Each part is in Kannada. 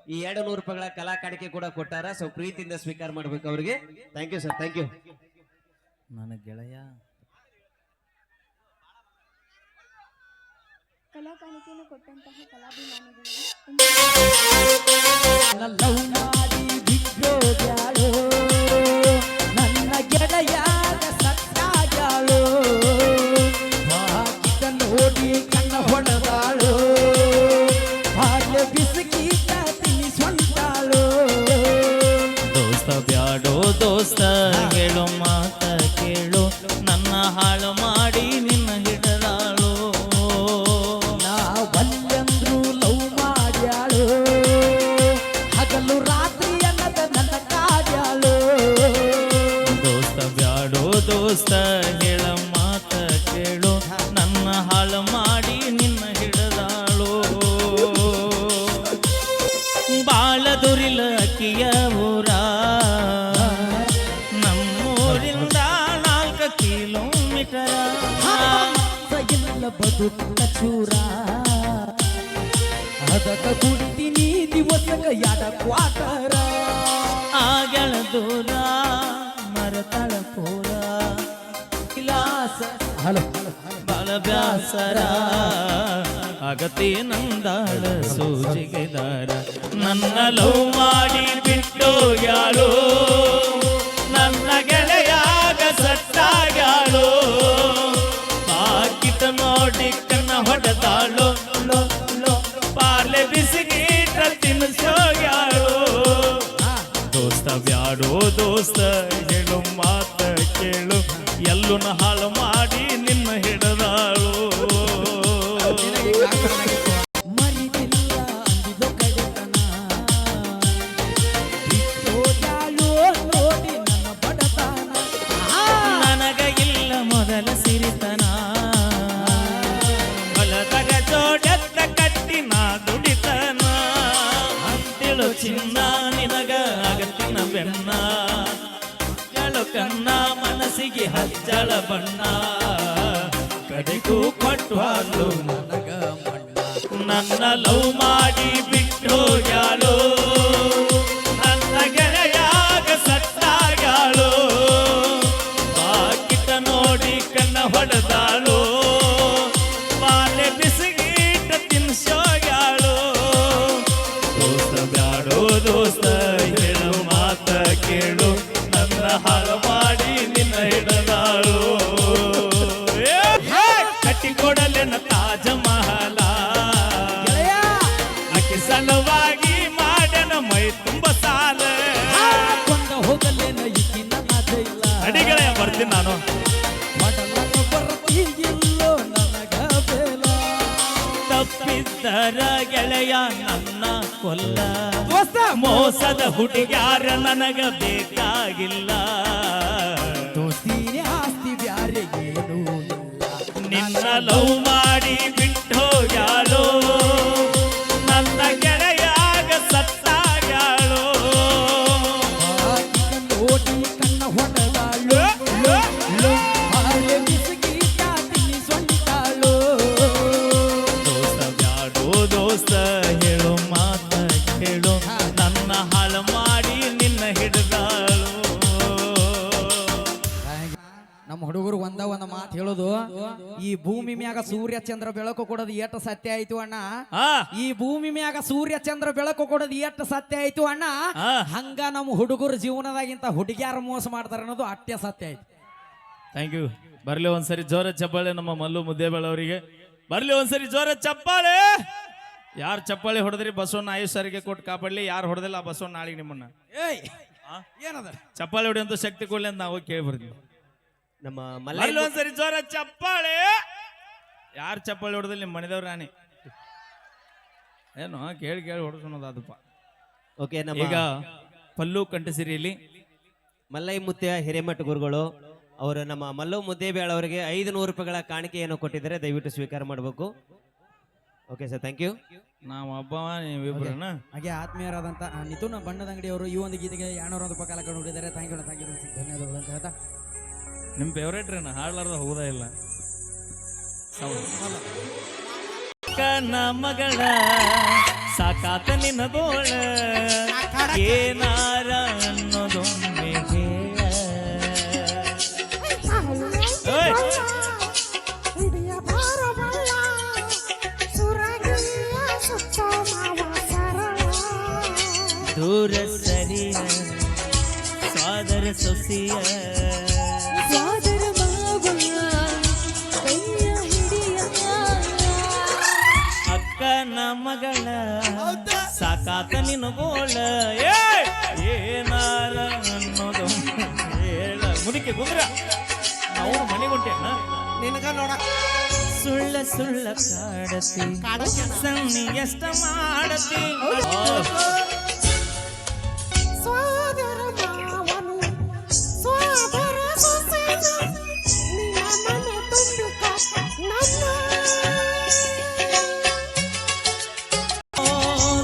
ಈ 200 ರೂಪಾಯಿಗಳ ಕಲಾ ಕಾಣಿಕೆ ಕೂಡ ಕೊಟ್ಟಾರ. ಸೊ ಪ್ರೀತಿಯಿಂದ ಸ್ವೀಕಾರ ಮಾಡ್ಬೇಕು ಅವ್ರಿಗೆ. Thank you sir, thank you. ನನ್ನ ಗೆಳೆಯ ಕಲಾ ಕಾಣಿಕೆಯನ್ನು ಕೊಟ್ಟಂತಹ ಕಲಾಭಿಮಾನಿಗಳು ನನ್ನ ಗೆಳೆಯಾದ ಸತ್ತಾಗ್ಯಾಳು ಹಾಕಿದ ನೋಡಿ ಕಣ್ಣ ಹೊಡೆದಾಳು ಹಾಗೆ ಬಿಸಿಕೀಟ ತಿನ್ನಿಸ್ಕೊಂಡಾಳು. ದೋಸ್ತ ಬ್ಯಾಡೋ ದೋಸ್ತ ಹೇಳು ಮಾತ ಕೇಳು ನನ್ನ ಹಾಳು ಮಾಡಿ ನಿನ್ನ ಹಿಡದಾಳು. ನಾವಲ್ಲಂದ್ರು ಲವ್ ಮಾಡ್ಯಾಳು ಹಗಲು ರಾತ್ರಿ ಅನ್ನದ ನನ್ನ ಕಾಡ್ಯಾಳು. ದೋಸ್ತ ಬ್ಯಾಡೋ ದೋಸ್ತ ಹೇಳ ಮಾತ ಕೇಳು ನನ್ನ ಹಾಳು ಮಾಡಿ ನಿನ್ನ ಹಿಡದಾಳು. ಬಾಳ ದುರಿಲ ಅಕ್ಕಿಯ ಊರ ನಮ್ಮೂರಿಂದ 4 ಕಿಲೋಮೀಟರ ಇಲ್ಲ ಬದುಕ ಚೂರ ಅದಕ್ಕ ಕುಡಿತೀನಿ ದಿವಸಕ ಯಾಡ ಕ್ವಾಟರ. ಆಗಳ ದೂರ ಮರತಳ ಪೂರ ವಿಲಾಸ ಬಾಳ ಬ್ಯಾಸರ ಆಗತಿ ನಂದಾಳ ಸೂಜಿಗೆದಾರ. ನನ್ನ ಲವ್ ಮಾಡಿ ಬಿಟ್ಟು ಯಾಳು ನನ್ನ ಗೆಳೆಯಾಗ ಸತ್ತಾಗ್ಯಾಳು. ಬಾಕಿತ ನೋಡಿ ಕಣ್ಣ ಹೊಡೆದಾಳು ಪಾರ್ಲೆ ಬಿಸಿಗೀಟ ತಿನ್ನಿಸೋಗ್ಯಾಳು. ದೋಸ್ತ ಬ್ಯಾಡೋ ದೋಸ್ತ ಹೇಳು ಮಾತ ಕೇಳು ಎಲ್ಲೂ ಹಾಳು ಮಾಡಿ ನಿನ್ನ ಹಿಡದಾಳು. ಮರಿದಿಲ್ಲ ಅಂದಿದ ಕಡೆತನ ಬಿಟ್ಟು ಯಾಳು ನೋಡಿ ನನ್ನ ಬಡತನ. ನನಗ ಇಲ್ಲ ಮೊದಲ ಸಿರಿತನ ಹೊಲದಾಗ ಜೋಡೆತ್ತ ಕಟ್ಟಿ ನಾ ದುಡಿತನ ಅಂತೇಳು ಚಿನ್ನ ನಿನಗ ಆಗತ್ತಿನ ಬೆನ್ನ ಹೇಳು ಕನ್ನ ಮನಸ್ಸಿಗೆ ಹಚ್ಚಳ ಬಣ್ಣ ಕಡೆಗೂ ಕೊಟ್ಟು ಹಾಲು ನನಗ ಮಣ್ಣ. ನನ್ನ ಲವ್ ಮಾಡಿ ಬಿಟ್ಟು ಯಾಳು ನನ್ನ ಗೆಳೆಯಾಗ ಸತ್ತಾಗ್ಯಾಳು. ಬಾಕಿತ ನೋಡಿ ಕಣ್ಣ ಹೊಡೆದಾಳು ಬಾಲೆ ಬಿಸಿಗೀಟ ತಿನ್ಸೋಗ್ಯಾಳು. ದೋಸ್ತ ಬ್ಯಾಡೋ ದೋಸ್ತ ಹೇಳು ಮಾತ ಕೇಳು ನನ್ನ ಹಾಳು ಮಾಡಿ ನಿನ್ನ ಹಿಡದಾಳು. ಕಟ್ಟಿಕೊಡಲೆನ ತಾಜ ಮಹಲ ಆಕೆ ಸಲುವಾಗಿ ಮಾಡನ ಮೈ ತುಂಬ ಸಾಲ. ಕೊಂಡ ಹೋಗಲೇನ ಈಗಿನ ಇಲ್ಲ ಅಡಿಗಳೇ ಬರ್ತೀನಿ ನಾನು. ಮಾಡಲಕ್ಕ ಬರ್ತೀಗಿಲ್ಲೋ ನನಗ ಬೇಲ. ತಪ್ಪಿದ್ದರ ಗೆಳೆಯ ನನ್ನ ಕೊಲ್ಲ ಮೋಸದ ಹುಡುಗ್ಯಾರ ನನಗ ಬೇಕಾಗಿಲ್ಲ. ದೋಸ್ತಿನೇ ಆಸ್ತಿ ಬ್ಯಾರೆ ಏನೂ ಇಲ್ಲ. ನಿನ್ನ ಲವ್ ಮಾಡಿ ಬಿಟ್ಟು ಯಾಳು ನನ್ನ ಗೆಳೆಯಾಗ ಸತ್ತಾಗ್ಯಾಳು. ಆಕಿನ ನೋಡಿ ಕಣ್ಣ ಹೊಡೆದಾಳು ಹಾಳೆ ಬಿಸಿಗೀಟ ತಿನ್ನಿಸ್ಕೊಂಡಾಳು. ದೋಸ್ತ ಬ್ಯಾಡೋ ದೋಸ್ತ ಹೇಳು ಮಾತ ಕೇಳು ನನ್ನ ಹಾಳು ಮಾಡಿ ನಿನ್ನ ಹಿಡಿದಾಳು. ನಮ್ಮ ಹುಡುಗರು ಒಂದ ಮಾತು ಹೇಳೋದು, ಈ ಭೂಮಿ ಮ್ಯಾಗ ಸೂರ್ಯ ಚಂದ್ರ ಬೆಳಕು ಕೊಡೋದು ಎಷ್ಟು ಸತ್ಯ ಆಯ್ತು ಅಣ್ಣ. ಈ ಭೂಮಿ ಮ್ಯಾಗ ಸೂರ್ಯ ಚಂದ್ರ ಬೆಳಕು ಕೊಡೋದು ಎಷ್ಟು ಸತ್ಯ ಆಯ್ತು ಅಣ್ಣ. ಹಂಗ ನಮ್ಮ ಹುಡುಗರು ಜೀವನದಾಗಿಂತ ಹುಡುಗಿಯಾರ ಮೋಸ ಮಾಡ್ತಾರ ಅನ್ನೋದು ಅಟ್ಟೆ ಸತ್ಯ ಆಯ್ತು. Thank you. ಬರ್ಲಿ ಒಂದ್ಸರಿ ಜೋರ ಚಪ್ಪಾಳೆ ನಮ್ಮ ಮಲ್ಲು ಮುದ್ದೇಬೇಳ ಅವರಿಗೆ. ಬರ್ಲಿ ಒಂದ್ಸರಿ ಜೋರ ಚಪ್ಪಾಳೆ. ಯಾರು ಚಪ್ಪಾಳೆ ಹೊಡೆದ್ರಿ ಬಸವಣ್ಣ ಆಯುಷ್ಯರಿಗೆ ಕೊಟ್ಟು ಕಾಪಾಡ್ಲಿ, ಯಾರು ಹೊಡೆದಿಲ್ಲ ಆ ಬಸವಣ್ಣ ನಾಳೆಗೆ ನಿಮ್ಮನ್ನ ಏನದ ಚಪ್ಪಾಳೆ ಹೊಡೆಯಂತ ಶಕ್ತಿ ಕೊಡ್ಲಿ ಅಂತ ನಾವು ಕೇಳಿ ಬರ್ತೀವಿ. ನಮ್ಮ ಬರ್ಲಿ ಒಂದ್ಸರಿ ಜೋರ ಚಪ್ಪಾಳೆ. ಯಾರು ಚಪ್ಪಾಳೆ ಹೊಡೆದಿಲ್ಲ ನಿಮ್ಮ ಮನೆದವ್ರು ರಾಣಿ ಏನು ಕೇಳಿ ಕೇಳಿ ಹೊಡೆಸೋದಪ್ಪ. ಓಕೆ, ಈಗ ಪಲ್ಲು ಕಂಠಸಿರಿಯಲ್ಲಿ ಮಲ್ಲೈ ಮುತ್ಯ ಹಿರೇಮಠ ಗುರುಗಳು ಅವರು ನಮ್ಮ ಮಲ್ಲು ಮುದ್ದೇಬೇಳ ಅವರಿಗೆ 500 ರೂಪಾಯಿಗಳ ಕಾಣಿಕೆಯನ್ನು ಕೊಟ್ಟಿದ್ದಾರೆ. ದಯವಿಟ್ಟು ಸ್ವೀಕಾರ ಮಾಡಬೇಕು. Okay sir, thank you. ನಾವು ಹಬ್ಬ ನೀವಿಬ್ರನ್ನ ಹಾಗೆ ಆತ್ಮೀಯರಾದಂತ ನಿತುನ ಬಣ್ಣದ ಅಂಗಡಿಯವರು ಈ ಒಂದು ಗೀತೆಗೆ 200 ರೂಪಾಯಿ ಕಾಲ ಕೊಟ್ಟಿದ್ದಾರೆ. ಥ್ಯಾಂಕ್ ಯು ಧನ್ಯವಾದಗಳು ಅಂತ ಹೇಳ್ತಾ ನಿಮ್ಮ ಫೇವ್ರೇಟ್ ರೀ ಹಾಡ್ಲಾರ್ದ ಹೋಗೋದೇ ಇಲ್ಲ. ಕನ ಮಗಳ ಸಾಕಾತ ನಿನ್ನ ಗೋಳ ಏನಾರ ಅನ್ನೋದೊಮ್ಮೆ ಹೇಳ ಓಯ್. ದೂರ ಸರಿಯ ಸಾದರ ಸೊಸಿಯ ಅಕ್ಕನ ಮಗಳ ಸಾಕಾತ ನಿನ್ನ ಗೋಳ ಏನಾರ ಅನ್ನೋದು ಹೇಳ ಮುದುಕೆ ಕುಂದ್ರ ನಾವು ಮನೆಗೊಂಟೇನ ನಿನಗ ನೋಡ ಸುಳ್ಳ ಸುಳ್ಳ ಕಾಡತಿ ಸಣ್ಣಿ ಎಷ್ಟ ಮಾಡತಿ ಸೋದರ ಮಾವನು ಸೋದರ ಸೊಸೆನ ನಿನ್ನ ಮನೆ ತುಂಬಿಕ ನನ್ನ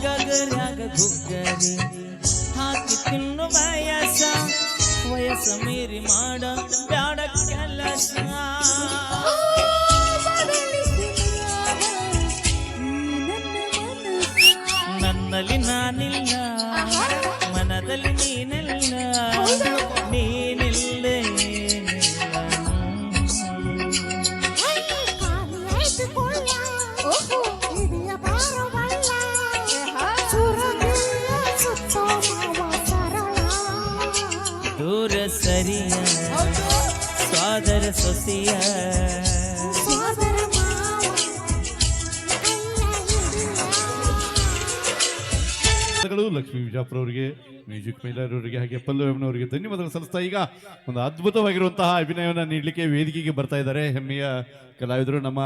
ಗಗರ್ಯಾಗ ಗುಗ್ಗರಿ ಹಾಕಿ ತಿನ್ನು ವಯಸ್ಸ ಮೀರಿ ಮಾಡ ಬ್ಯಾಡ ಕೆಲಸ ನನ್ನಲ್ಲಿ ನಾನಿಲ್ಲ ಮನದಲ್ಲಿ ನೀನಿಲ್ಲ ನೀನಿಲ್ಲ ದೂರ ಸರಿಯ ಸ್ವಾದರ ಸೊಸಿಯ ಲಕ್ಷ್ಮೀ ವಿಜಾಪುರ ಅವರಿಗೆ ಮ್ಯೂಸಿಕ್ ಮೇಲರ್ ಅವರಿಗೆ ಹಾಗೆ ಪಲ್ಲವನವರಿಗೆ ಧನ್ಯವಾದಗಳು ಸಲ್ಲಿಸ್ತಾ ಈಗ ಒಂದು ಅದ್ಭುತವಾಗಿರುವಂತಹ ಅಭಿನಯವನ್ನು ನೀಡಲಿಕ್ಕೆ ವೇದಿಕೆಗೆ ಬರ್ತಾ ಇದ್ದಾರೆ ಹೆಮ್ಮೆಯ ಕಲಾವಿದರು ನಮ್ಮ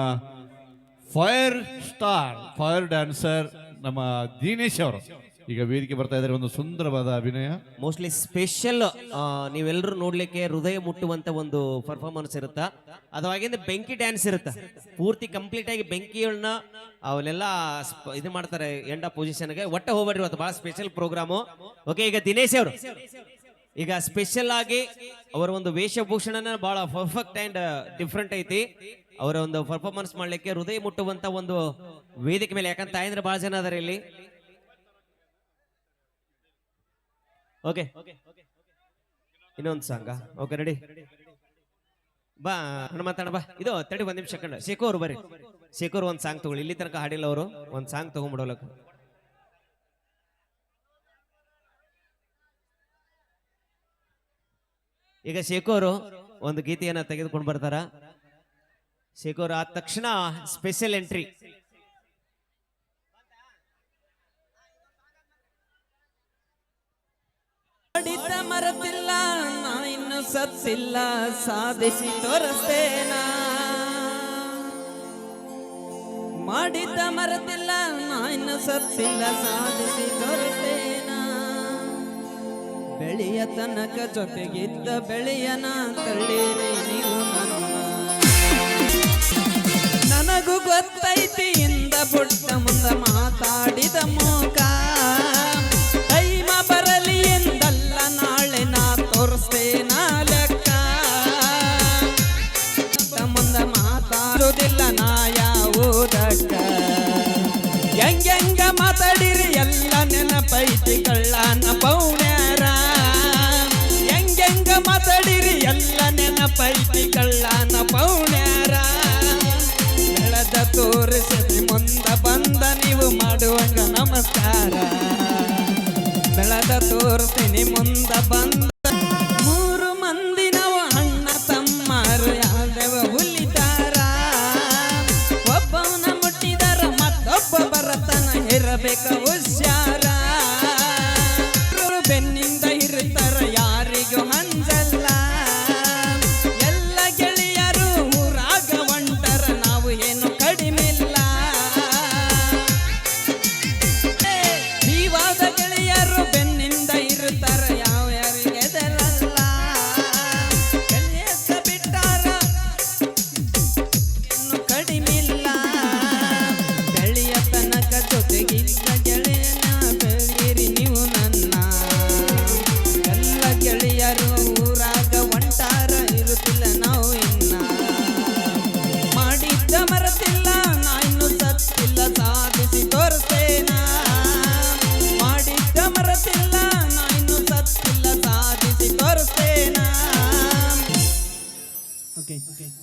ಫೈರ್ ಡ್ಯಾನ್ಸರ್ ನಮ್ಮ ದಿನೇಶ್ ಅವರು ಈಗ ವೇದಿಕೆ ಬರ್ತಾ ಇದ್ದಾರೆ. ಒಂದು ಸುಂದರವಾದ ಅಭಿನಯ, ಮೋಸ್ಟ್ಲಿ ಸ್ಪೆಷಲ್ ನೀವೆಲ್ಲರೂ ನೋಡ್ಲಿಕ್ಕೆ ಹೃದಯ ಮುಟ್ಟುವಂತ ಒಂದು ಪರ್ಫಾರ್ಮೆನ್ಸ್ ಇರುತ್ತಾ. ಅದಾಗಿಂದ ಬೆಂಕಿ ಡ್ಯಾನ್ಸ್ ಇರುತ್ತಾ, ಪೂರ್ತಿ ಕಂಪ್ಲೀಟ್ ಆಗಿ ಬೆಂಕಿಗಳನ್ನ ಅವನ್ನೆಲ್ಲ ಇದು ಮಾಡ್ತಾರೆ ಎಂಡ ಪೊಸಿಷನ್ಗೆ. ಒಟ್ಟ ಹೋಗ್ಬೇಡ್ರಿ, ಇವತ್ತು ಬಹಳ ಸ್ಪೆಷಲ್ ಪ್ರೋಗ್ರಾಮು. ಓಕೆ, ಈಗ ದಿನೇಶ್ ಅವರು ಈಗ ಸ್ಪೆಷಲ್ ಆಗಿ ಅವರ ಒಂದು ವೇಷಭೂಷಣನ ಬಹಳ ಪರ್ಫೆಕ್ಟ್ ಅಂಡ್ ಡಿಫ್ರೆಂಟ್ ಐತಿ. ಅವರ ಒಂದು ಪರ್ಫಾರ್ಮೆನ್ಸ್ ಮಾಡ್ಲಿಕ್ಕೆ ಹೃದಯ ಮುಟ್ಟುವಂತ ಒಂದು ವೇದಿಕೆ ಮೇಲೆ, ಯಾಕಂತ ತಾಯಂದ್ರೆ ಬಹಳ ಜನ ಅದಾರೆ ಇಲ್ಲಿ. ಓಕೆ, ಇನ್ನೊಂದು ಸಾಂಗ. ಓಕೆ, ರೆಡಿ ಬಾ ಹನುಮಂತಣ್ಣ ಬಾ. ಇದು ತಡಿ ಒಂದ್ ನಿಮಿಷ ಕಂಡ ಶೇಖು ಅವ್ರು ಬರ್ರಿ. ಶೇಖು ಅವ್ರು ಒಂದ್ ಸಾಂಗ್ ತಗೊಳ್ಳಿ, ಇಲ್ಲಿ ತನಕ ಹಾಡಿಲ್ಲ ಅವರು. ಒಂದ್ ಸಾಂಗ್ ತಗೊಂಡ್ಬಿಡೋಲಕ್. ಈಗ ಶೇಖು ಅವರು ಒಂದು ಗೀತೆಯನ್ನ ತೆಗೆದುಕೊಂಡು ಬರ್ತಾರ. ಶೇಖು ಅವರು ಆದ ತಕ್ಷಣ ಸ್ಪೆಷಲ್ ಎಂಟ್ರಿ. ಮರತಿಲ್ಲ ನಾ ಇನ್ನು ಸತ್ತಿಲ್ಲ, ಸಾಧಿಸಿ ತೋರಿಸ್ತೇನ. ಮಾಡಿದ್ದ ಮರತಿಲ್ಲ ನಾ ಇನ್ನು ಸತ್ತಿಲ್ಲ, ಸಾಧಿಸಿ ತೋರಿಸ್ತೇನ. ಬೆಳೆಯ ತನಕ ಜೊತೆಗಿದ್ದ ಬೆಳೆಯನ ತಳ್ಳಿರಿ ನೀವು ನನ್ನ. ನನಗೂ ಗೊತ್ತೈತಿ ಇಂದ ಪುಟ್ಟ ಮುಂದ ಮಾತಾಡಿದ ಮೂಕ. ಟೈಮ ಬರಲಿ ಎಂದಲ್ಲ ನಾಳೆ ನಾ ತೋರಿಸ್ತೇನ ಲೆಕ್ಕ. ಮುಂದ ಮಾತಾಡೋದಿಲ್ಲ ನಾ ಯಾವುದಕ್ಕ. ಹೆಂಗ ಮಾತಾಡಿರಿ ಎಲ್ಲ ನೆನಪೈತಿ ಕಳ್ಳನ ಪೌಣ್ಯಾರ. ಹೆಂಗ ಮಾತಾಡಿರಿ ಎಲ್ಲ ನೆನಪೈತಿ ಕಳ್ಳನ ಪೌಣ್ಯಾರ. ಬೆಳೆದ ತೋರಿಸಿ ಮುಂದ ಬಂದ ನೀವು ಮಾಡುವಂಗ ನಮಸ್ಕಾರ. ಬೆಳೆದ ತೋರ್ತೀನಿ ಮುಂದ ಬಂದ. ಮೂರು ಮಂದಿ ನಾವು ಅಣ್ಣ ತಮ್ಮರು ಯಾವ್ದವ ಹುಲಿತಾರ. ಒಬ್ಬವನ ಮುಟ್ಟಿದಾರ ಮತ್ತೊಬ್ಬ ಬರತನ ಇರಬೇಕ ಹುಷಾರ. ಬೆನ್ನಿಂದ ಇರ್ತಾರ ಯಾರಿಗೂ ಹಂಜಲ್ಲ. ಎಲ್ಲ ಗೆಳೆಯರು ಊರಾಗ ಹೊಂಟರ ನಾವು ಏನು ಕಡಿಮಿಲ್ಲ. ಜೀವಾದ ಗೆಳೆಯರು ಬೆನ್ನಿಂದ ಇರ್ತಾರ ಯಾವ ಯಾರಿಗೆ ಎದರಲ್ಲ. ಕಲಿಯಸ ಬಿಟ್ಟಾರ ಇನ್ನು ಕಡಿಮಿಲ್ಲ. ಬೆಳೆಯ ತನಕ ಜೊತೆಗಿದ್ದ ಗೆಳೆಯನ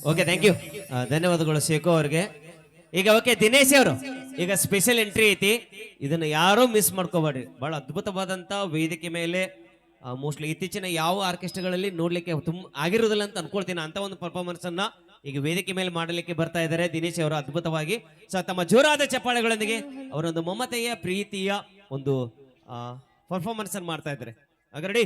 ಓಕೆ ಥ್ಯಾಂಕ್ ಯು ಧನ್ಯವಾದಗಳು ಶೇಖು ಅವ್ರಿಗೆ. ಈಗ ಓಕೆ ದಿನೇಶ್ ಅವರು ಈಗ ಸ್ಪೆಷಲ್ ಎಂಟ್ರಿ ಐತಿ, ಇದನ್ನ ಯಾರೂ ಮಿಸ್ ಮಾಡ್ಕೋಬೇಡ್ರಿ. ಬಹಳ ಅದ್ಭುತವಾದಂತ ವೇದಿಕೆ ಮೇಲೆ ಮೋಸ್ಟ್ಲಿ ಇತ್ತೀಚಿನ ಯಾವ ಆರ್ಕೆಸ್ಟ್ರಾಗಳಲ್ಲಿ ನೋಡ್ಲಿಕ್ಕೆ ಆಗಿರೋದಿಲ್ಲ ಅಂತ ಅನ್ಕೊಳ್ತೀನಿ. ಅಂತ ಒಂದು ಪರ್ಫಾರ್ಮೆನ್ಸ್ ಅನ್ನ ಈಗ ವೇದಿಕೆ ಮೇಲೆ ಮಾಡಲಿಕ್ಕೆ ಬರ್ತಾ ಇದ್ದಾರೆ ದಿನೇಶ್ ಅವರು ಅದ್ಭುತವಾಗಿ. ಸೊ ತಮ್ಮ ಜೋರಾದ ಚಪ್ಪಾಳೆಗಳೊಂದಿಗೆ ಅವರೊಂದು ಮಮತೆಯ ಪ್ರೀತಿಯ ಒಂದು ಪರ್ಫಾರ್ಮೆನ್ಸ್ ಅನ್ನು ಮಾಡ್ತಾ ಇದ್ದಾರೆ. ಹಾಗೆ ರೆಡಿ